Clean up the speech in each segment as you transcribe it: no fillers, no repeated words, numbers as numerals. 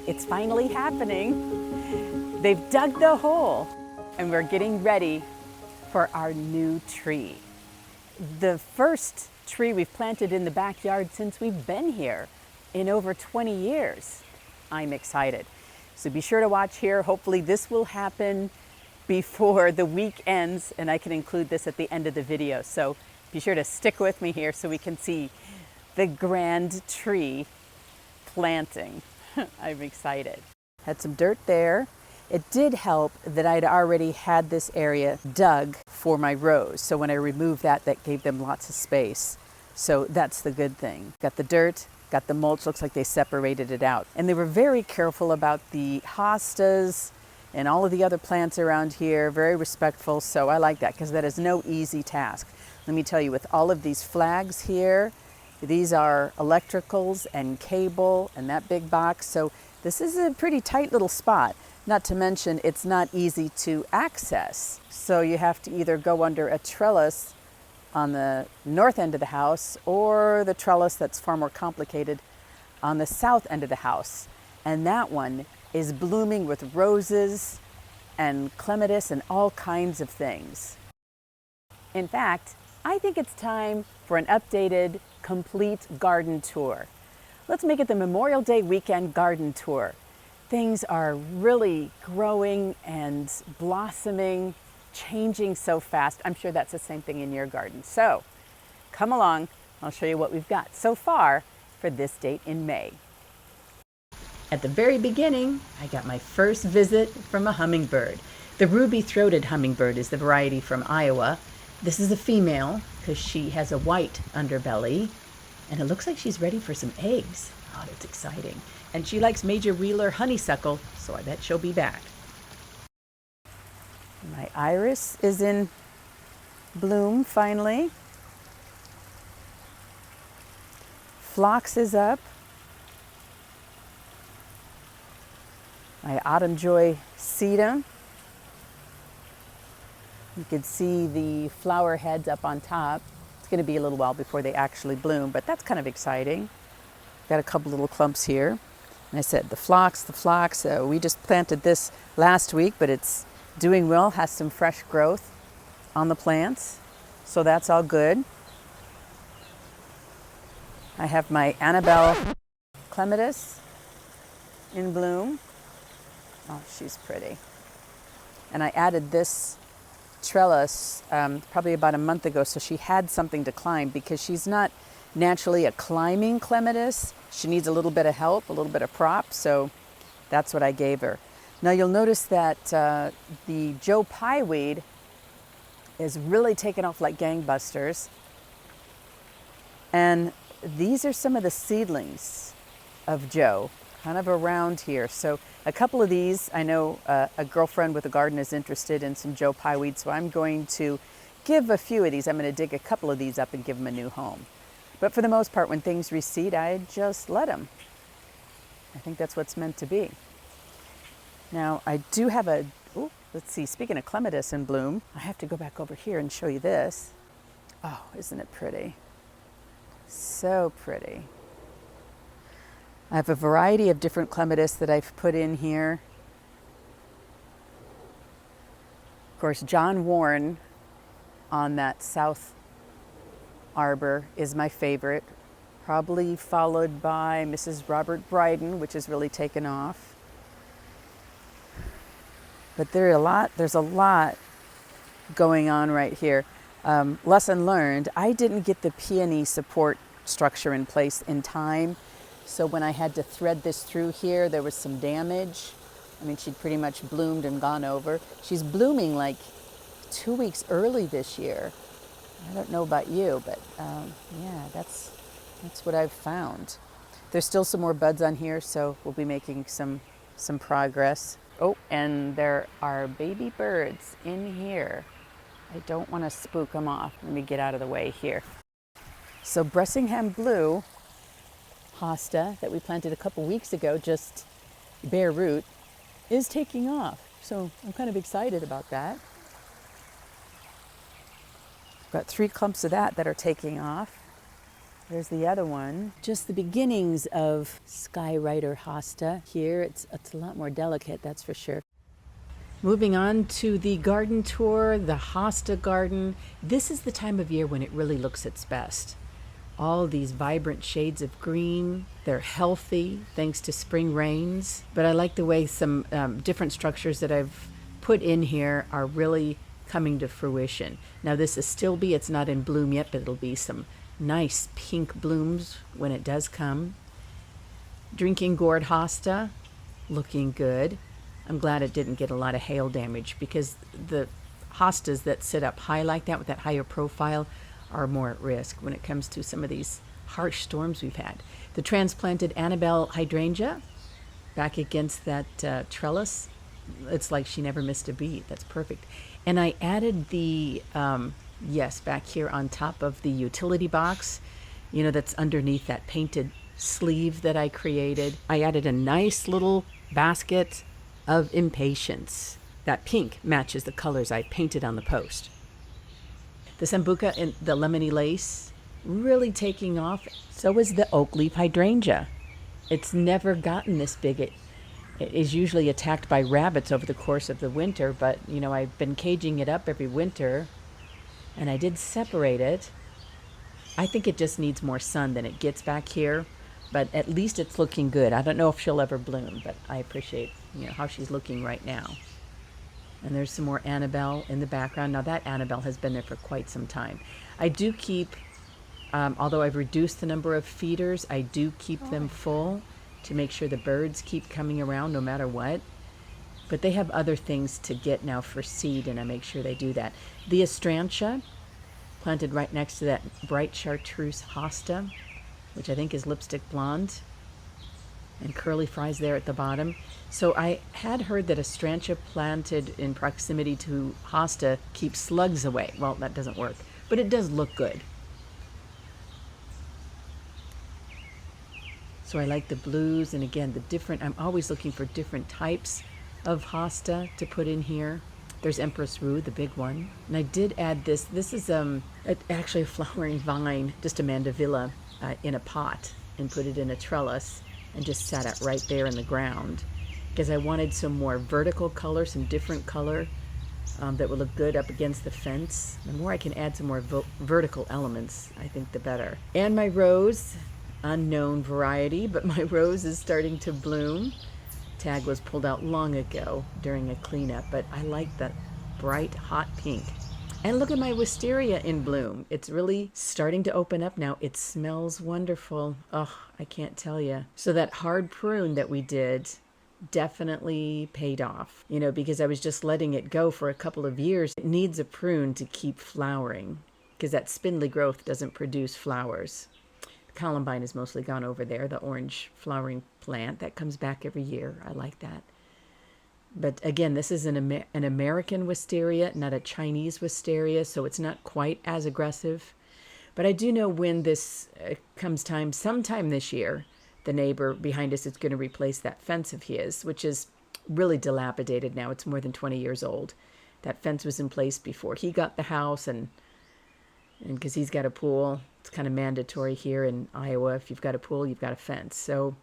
It's finally happening. They've dug the hole and we're getting ready for our new tree. The first tree we've planted in the backyard since we've been here in over 20 years. I'm excited. So be sure to watch here. Hopefully this will happen before the week ends and I can include this at the end of the video. So be sure to stick with me here so we can see the grand tree planting. I'm excited. Had some dirt there. It did help that I'd already had this area dug for my rows. So when I removed that, that gave them lots of space. So that's the good thing. Got the dirt, got the mulch, looks like they separated it out. And they were very careful about the hostas and all of the other plants around here, very respectful. So I like that because that is no easy task. Let me tell you, with all of these flags here, these are electricals and cable and that big box. So this is a pretty tight little spot. Not to mention, it's not easy to access. So you have to either go under a trellis on the north end of the house or the trellis that's far more complicated on the south end of the house. And that one is blooming with roses and clematis and all kinds of things. In fact, I think it's time for an updated, complete garden tour. Let's make it the Memorial Day weekend garden tour. Things are really growing and blossoming, changing so fast. I'm sure that's the same thing in your garden. So come along, I'll show you what we've got so far for this date in May. At the very beginning, I got my first visit from a hummingbird. The ruby-throated hummingbird is the variety from Iowa. This is a female because she has a white underbelly and it looks like she's ready for some eggs. Oh, that's exciting. And she likes Major Wheeler honeysuckle, so I bet she'll be back. My iris is in bloom finally. Phlox is up. My autumn joy sedum. You can see the flower heads up on top. It's going to be a little while before they actually bloom, but that's kind of exciting. Got a couple little clumps here. And I said the phlox. We just planted this last week, but it's doing well, has some fresh growth on the plants. So that's all good. I have my Annabelle clematis in bloom. Oh, she's pretty. And I added this trellis probably about a month ago, so she had something to climb because she's not naturally a climbing clematis. She needs a little bit of help, a little bit of prop, so that's what I gave her. Now you'll notice that the Joe Pye weed is really taken off like gangbusters. And these are some of the seedlings of Joe, kind of around here. So a couple of these, I know a girlfriend with a garden is interested in some Joe Pye weed, so I'm going to give a few of these. I'm going to dig a couple of these up and give them a new home. But for the most part, when things reseed, I just let them. I think that's what's meant to be. Now, I do have a, let's see, speaking of clematis in bloom, I have to go back over here and show you this. Oh, isn't it pretty? So pretty. I have a variety of different clematis that I've put in here. Of course, John Warren on that south arbor is my favorite, probably followed by Mrs. Robert Bryden, which has really taken off. But there's a lot going on right here. Lesson learned, I didn't get the peony support structure in place in time. So when I had to thread this through here, there was some damage. I mean, she'd pretty much bloomed and gone over. She's blooming like 2 weeks early this year. I don't know about you, but yeah, that's what I've found. There's still some more buds on here, so we'll be making some progress. Oh, and there are baby birds in here. I don't want to spook them off. Let me get out of the way here. So Bressingham Blue hosta that we planted a couple weeks ago, just bare root, is taking off. So I'm kind of excited about that. Got 3 clumps of that are taking off. There's the other one. Just the beginnings of Skywriter hosta. Here it's a lot more delicate, that's for sure. Moving on to the garden tour, the hosta garden. This is the time of year when it really looks its best. All these vibrant shades of green. They're healthy thanks to spring rains. But I like the way some different structures that I've put in here are really coming to fruition. Now this is Stilby, it's not in bloom yet, but it'll be some nice pink blooms when it does come. Drinking gourd hosta, looking good. I'm glad it didn't get a lot of hail damage because the hostas that sit up high like that with that higher profile are more at risk when it comes to some of these harsh storms we've had. The transplanted Annabelle hydrangea back against that trellis. It's like she never missed a beat. That's perfect. And I added the yes, back here on top of the utility box, you know, that's underneath that painted sleeve that I created. I added a nice little basket of impatiens. That pink matches the colors I painted on the post. The sambuca and the lemony lace really taking off. So is the oak leaf hydrangea. It's never gotten this big. It is usually attacked by rabbits over the course of the winter, but you know, I've been caging it up every winter. And I did separate it. I think it just needs more sun than it gets back here, but at least it's looking good. I don't know if she'll ever bloom, but I appreciate, you know, how she's looking right now. And there's some more Annabelle in the background. Now that Annabelle has been there for quite some time. I do keep, although I've reduced the number of feeders, I do keep them full to make sure the birds keep coming around no matter what. But they have other things to get now for seed, and I make sure they do that. The astrantia, planted right next to that bright chartreuse hosta, which I think is lipstick blonde, and curly fries there at the bottom. So I had heard that astrantia planted in proximity to hosta keeps slugs away. Well, that doesn't work, but it does look good. So I like the blues, and again, the different, I'm always looking for different types of hosta to put in here. There's Empress Rue, the big one. And I did add this. This is actually a flowering vine, just a mandevilla in a pot, and put it in a trellis and just sat it right there in the ground because I wanted some more vertical color, some different color that would look good up against the fence. The more I can add some more vertical elements, I think the better. And my rose, unknown variety, but my rose is starting to bloom. Tag was pulled out long ago during a cleanup, but I like that bright hot pink. And look at my wisteria in bloom. It's really starting to open up now. It smells wonderful. Oh, I can't tell you. So that hard prune that we did definitely paid off, you know, because I was just letting it go for a couple of years. It needs a prune to keep flowering because that spindly growth doesn't produce flowers. Columbine is mostly gone over there, the orange flowering plant that comes back every year. I like that. But again, this is an American wisteria, not a Chinese wisteria, so it's not quite as aggressive. But I do know when this comes time, sometime this year, the neighbor behind us is going to replace that fence of his, which is really dilapidated now. It's more than 20 years old. That fence was in place before he got the house, and because he's got a pool. It's kind of mandatory here in Iowa. If you've got a pool, you've got a fence. So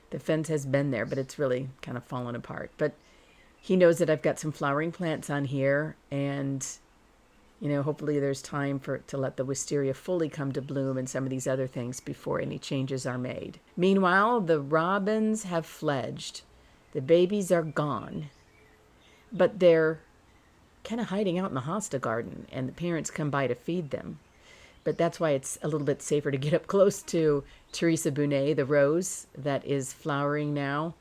the fence has been there, but it's really kind of fallen apart. But he knows that I've got some flowering plants on here, and you know, hopefully there's time to let the wisteria fully come to bloom and some of these other things before any changes are made. Meanwhile, the robins have fledged. The babies are gone, but they're kind of hiding out in the hosta garden, and the parents come by to feed them. But that's why it's a little bit safer to get up close to Teresa Bunet, the rose that is flowering now.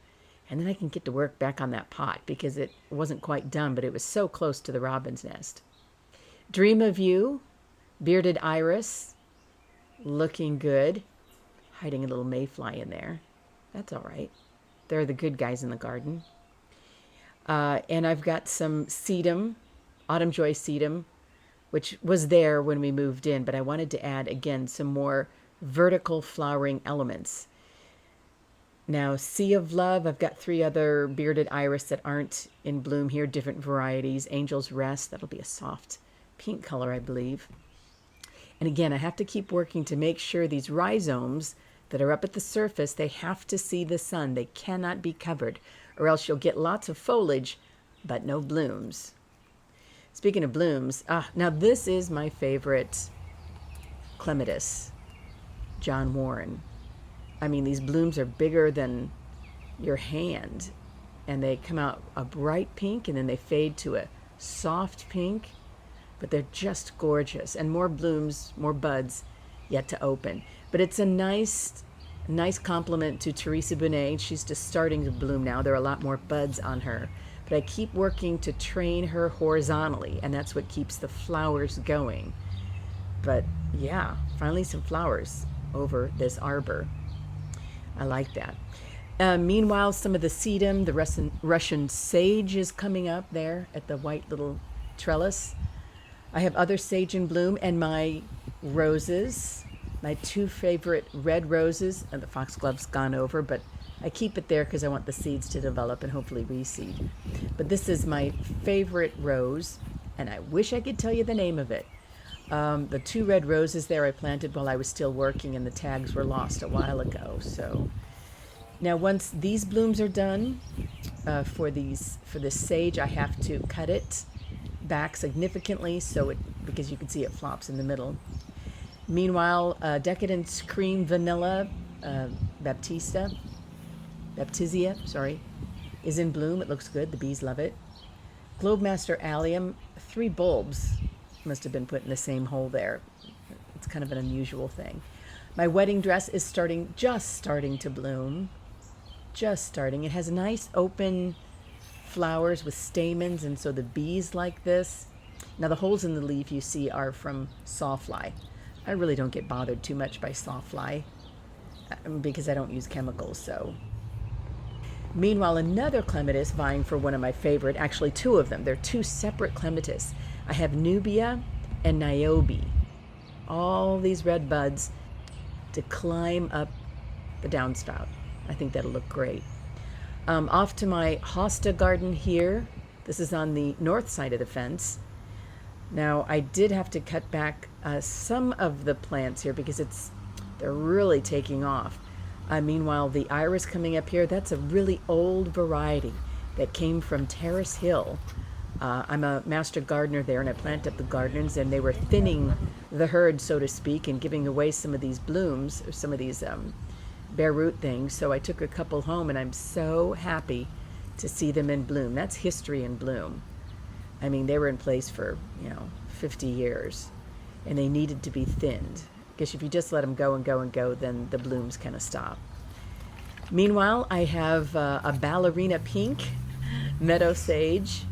And then I can get to work back on that pot because it wasn't quite done, but it was so close to the robin's nest. Dream of You, bearded iris, looking good. Hiding a little mayfly in there. That's all right. They're the good guys in the garden. And I've got some sedum, autumn joy sedum, which was there when we moved in, but I wanted to add, again, some more vertical flowering elements. Now, Sea of Love, I've got 3 other bearded iris that aren't in bloom here, different varieties. Angel's Rest, that'll be a soft pink color, I believe. And again, I have to keep working to make sure these rhizomes that are up at the surface, they have to see the sun. They cannot be covered, or else you'll get lots of foliage, but no blooms. Speaking of blooms, now this is my favorite clematis, John Warren. I mean, these blooms are bigger than your hand, and they come out a bright pink, and then they fade to a soft pink, but they're just gorgeous. And more blooms, more buds yet to open. But it's a nice compliment to Teresa Bonet. She's just starting to bloom now. There are a lot more buds on her. But I keep working to train her horizontally, and that's what keeps the flowers going. But yeah, finally some flowers over this arbor. I like that. Meanwhile, some of the sedum, the Russian sage is coming up there at the white little trellis. I have other sage in bloom, and my roses, my two favorite red roses, and the foxglove's gone over, but I keep it there because I want the seeds to develop and hopefully reseed. But this is my favorite rose, and I wish I could tell you the name of it. The two red roses there I planted while I was still working, and the tags were lost a while ago. So now once these blooms are done, for this sage, I have to cut it back significantly because you can see it flops in the middle. Meanwhile, Decadence Cream Vanilla Baptisia, is in bloom. It looks good. The bees love it. Globemaster Allium, 3 bulbs must have been put in the same hole there. It's kind of an unusual thing. My wedding dress is just starting to bloom. Just starting. It has nice open flowers with stamens, and so the bees like this. Now the holes in the leaf you see are from sawfly. I really don't get bothered too much by sawfly because I don't use chemicals. So meanwhile, another clematis vying for one of my favorite, actually 2 of them. They're 2 separate clematis. I have Nubia and Niobe. All these red buds to climb up the downspout. I think that'll look great. Off to my hosta garden here. This is on the north side of the fence. Now, I did have to cut back some of the plants here because they're really taking off. Meanwhile, the iris coming up here, that's a really old variety that came from Terrace Hill. I'm a master gardener there, and I plant up the gardens, and they were thinning the herd, so to speak, and giving away some of these blooms, or some of these bare root things. So I took a couple home, and I'm so happy to see them in bloom. That's history in bloom. I mean, they were in place for 50 years, and they needed to be thinned, because if you just let them go and go and go, then the blooms kind of stop. Meanwhile, I have a ballerina pink meadow sage.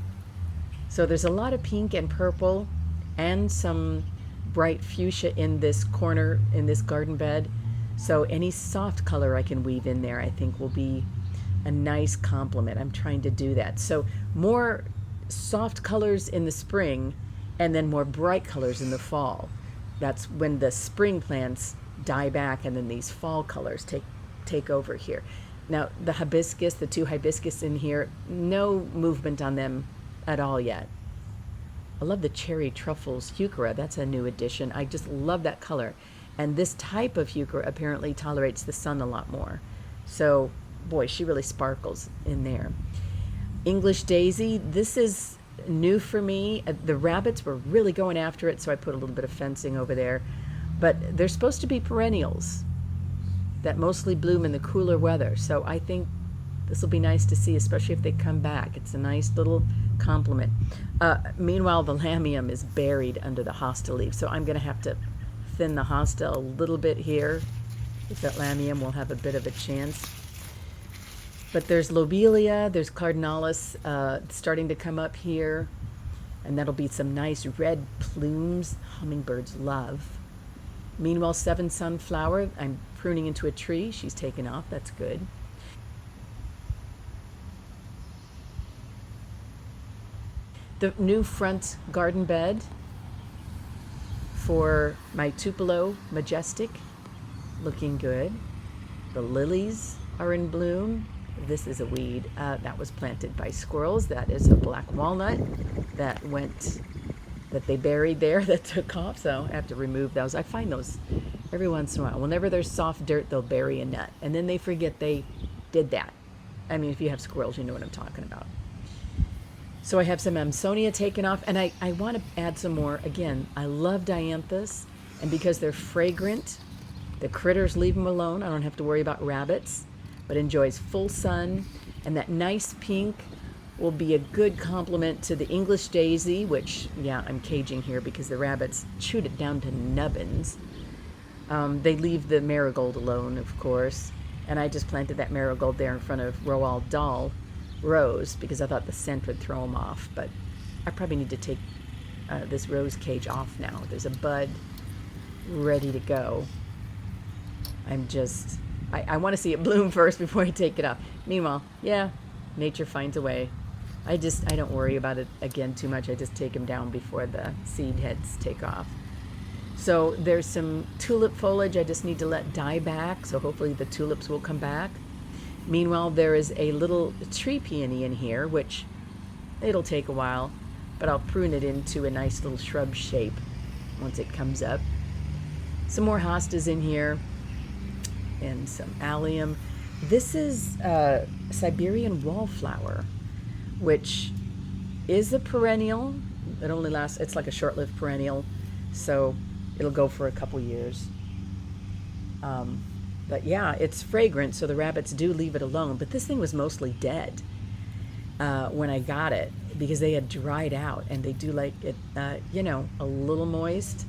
So there's a lot of pink and purple and some bright fuchsia in this corner, in this garden bed. So any soft color I can weave in there, I think will be a nice complement. I'm trying to do that. So more soft colors in the spring, and then more bright colors in the fall. That's when the spring plants die back, and then these fall colors take over here. Now the hibiscus, the 2 hibiscus in here, no movement on them at all yet. I love the cherry truffles heuchera. That's a new addition. I just love that color. And this type of heuchera apparently tolerates the sun a lot more. So, boy, she really sparkles in there. English daisy, this is new for me. The rabbits were really going after it, so I put a little bit of fencing over there. But they're supposed to be perennials that mostly bloom in the cooler weather. So I think this will be nice to see, especially if they come back. It's a nice little complement. Meanwhile, the lamium is buried under the hosta leaf, so I'm going to have to thin the hosta a little bit here. If that lamium will have a bit of a chance. But there's lobelia, there's cardinalis starting to come up here, and that'll be some nice red plumes hummingbirds love. Meanwhile, 7 sunflower, I'm pruning into a tree. She's taken off, that's good. The new front garden bed for my Tupelo Majestic, looking good. The lilies are in bloom. This is a weed that was planted by squirrels. That is a black walnut that went that they buried there that took off, so I have to remove those. I find those every once in a while. Whenever there's soft dirt, they'll bury a nut, and then they forget they did that. I mean, if you have squirrels, you know what I'm talking about. So I have some Amsonia taken off, and I want to add some more. Again, I love dianthus, and because they're fragrant, the critters leave them alone. I don't have to worry about rabbits, but enjoys full sun, and that nice pink will be a good complement to the English daisy, which, yeah, I'm caging here because the rabbits chewed it down to nubbins. They leave the marigold alone, of course, and I just planted that marigold there in front of Roald Dahl rose because I thought the scent would throw them off, but I probably need to take this rose cage off now. There's a bud ready to go. I want to see it bloom first before I take it off. Meanwhile, yeah, nature finds a way. I don't worry about it again too much. I just take them down before the seed heads take off. So there's some tulip foliage I just need to let die back, so hopefully the tulips will come back. Meanwhile, there is a little tree peony in here, which it'll take a while, but I'll prune it into a nice little shrub shape once it comes up. Some more hostas in here, and some allium. This is Siberian wallflower, which is a perennial. It only lasts, it's like a short-lived perennial, so it'll go for a couple years. But yeah, it's fragrant, so the rabbits do leave it alone. But this thing was mostly dead when I got it because they had dried out, and they do like it, a little moist.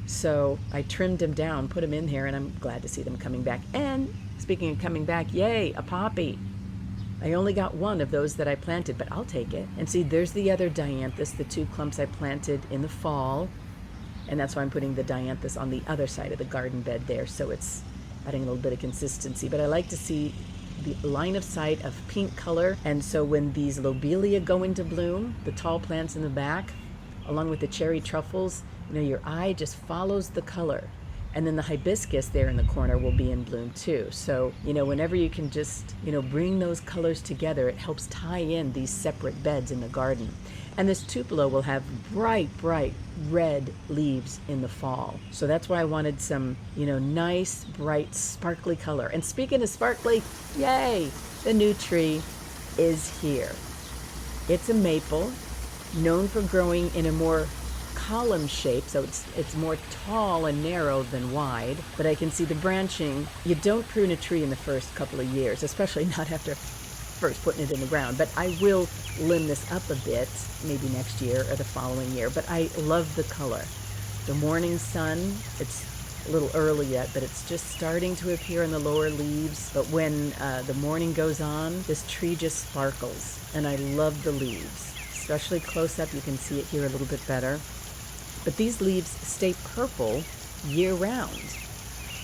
So I trimmed them down, put them in here, and I'm glad to see them coming back. And speaking of coming back, yay, a poppy. I only got one of those that I planted, but I'll take it. And see, there's the other dianthus, the 2 clumps I planted in the fall. And that's why I'm putting the dianthus on the other side of the garden bed there, so it's adding a little bit of consistency. But I like to see the line of sight of pink color, and so when these lobelia go into bloom, the tall plants in the back, along with the cherry truffles, your eye just follows the color. And then the hibiscus there in the corner will be in bloom too. So, whenever you can just, bring those colors together, it helps tie in these separate beds in the garden. And this tupelo will have bright, bright red leaves in the fall. So that's why I wanted some, nice, bright, sparkly color. And speaking of sparkly, yay, the new tree is here. It's a maple, known for growing in a more column shape, so it's more tall and narrow than wide, but I can see the branching. You don't prune a tree in the first couple of years, especially not after first putting it in the ground, but I will limb this up a bit, maybe next year or the following year. But I love the color. The morning sun, it's a little early yet, but it's just starting to appear in the lower leaves. But when the morning goes on, this tree just sparkles, and I love the leaves. Especially close up, you can see it here a little bit better. But these leaves stay purple year round.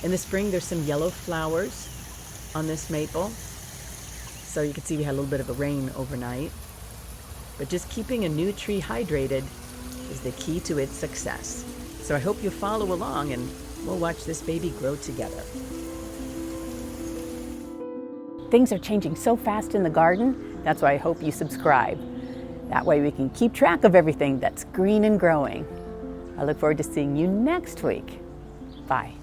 In the spring, there's some yellow flowers on this maple. So you can see we had a little bit of a rain overnight. But just keeping a new tree hydrated is the key to its success. So I hope you follow along and we'll watch this baby grow together. Things are changing so fast in the garden. That's why I hope you subscribe. That way we can keep track of everything that's green and growing. I look forward to seeing you next week. Bye.